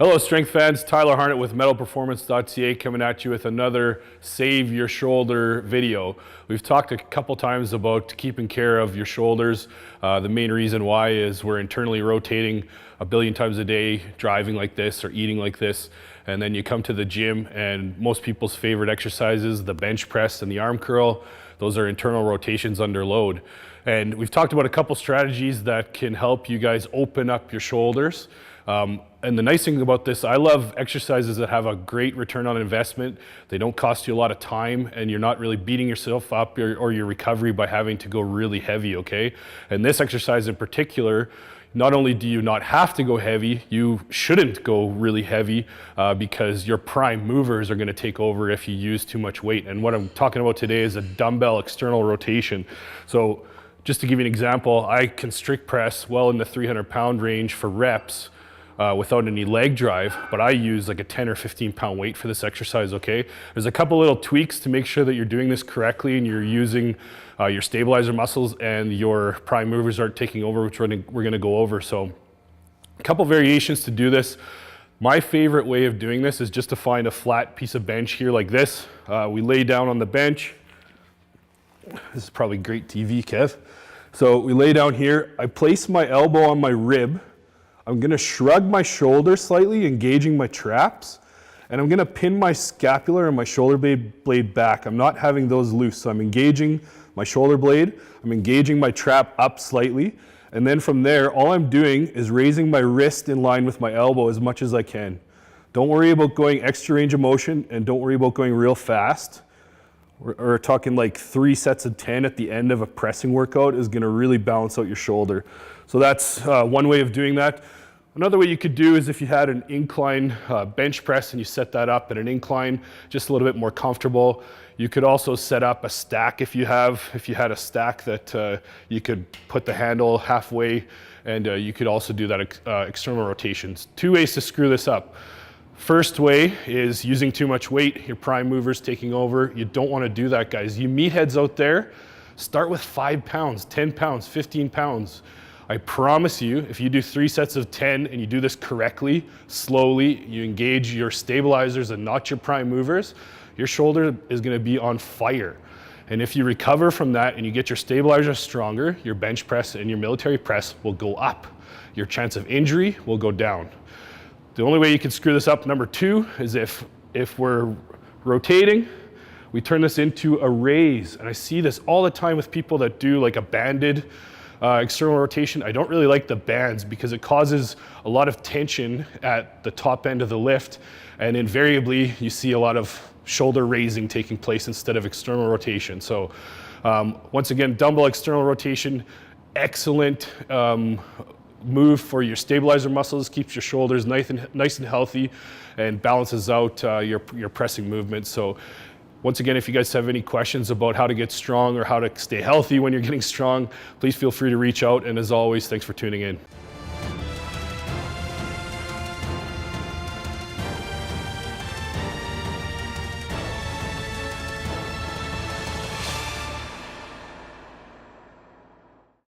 Hello strength fans, Tyler Harnett with metalperformance.ca coming at you with another Save Your Shoulder video. We've talked a couple times about keeping care of your shoulders. The main reason why is we're internally rotating a billion times a day, driving like this or eating like this, and then you come to the gym and most people's favorite exercises, the bench press and the arm curl, those are internal rotations under load. And we've talked about a couple strategies that can help you guys open up your shoulders. And the nice thing about this, I love exercises that have a great return on investment. They don't cost you a lot of time and you're not really beating yourself up or your recovery by having to go really heavy, okay? And this exercise in particular, not only do you not have to go heavy, you shouldn't go really heavy because your prime movers are gonna take over if you use too much weight. And what I'm talking about today is a dumbbell external rotation. So just to give you an example, I can strict press well in the 300-pound range for reps without any leg drive, but I use like a 10 or 15-pound weight for this exercise, okay? There's a couple little tweaks to make sure that you're doing this correctly and you're using your stabilizer muscles and your prime movers aren't taking over, which we're gonna go over. So a couple variations to do this. My favorite way of doing this is just to find a flat piece of bench here like this. We lay down on the bench. This is probably great TV, Kev. So we lay down here. I place my elbow on my rib. I'm gonna shrug my shoulder slightly, engaging my traps, and I'm gonna pin my scapula and my shoulder blade back. I'm not having those loose, so I'm engaging my shoulder blade, I'm engaging my trap up slightly, and then from there, all I'm doing is raising my wrist in line with my elbow as much as I can. Don't worry about going extra range of motion, and don't worry about going real fast. We're talking like 3 sets of 10 at the end of a pressing workout is gonna really balance out your shoulder. So that's one way of doing that. Another way you could do is if you had an incline bench press and you set that up at an incline, just a little bit more comfortable. You could also set up a stack if you had a stack that you could put the handle halfway, and you could also do that external rotations. 2 ways to screw this up. First way is using too much weight, your prime movers taking over. You don't want to do that, guys. You meatheads out there, start with 5 pounds, 10 pounds, 15 pounds. I promise you, if you do 3 sets of 10 and you do this correctly, slowly, you engage your stabilizers and not your prime movers, your shoulder is going to be on fire. And if you recover from that and you get your stabilizers stronger, your bench press and your military press will go up. Your chance of injury will go down. The only way you can screw this up, number 2, is if we're rotating, we turn this into a raise. And I see this all the time with people that do like a banded external rotation. I don't really like the bands because it causes a lot of tension at the top end of the lift. And invariably, you see a lot of shoulder raising taking place instead of external rotation. So once again, dumbbell external rotation, excellent move for your stabilizer muscles, keeps your shoulders nice and healthy, and balances out your pressing movement. So once again, if you guys have any questions about how to get strong or how to stay healthy when you're getting strong, please feel free to reach out. And as always, thanks for tuning in.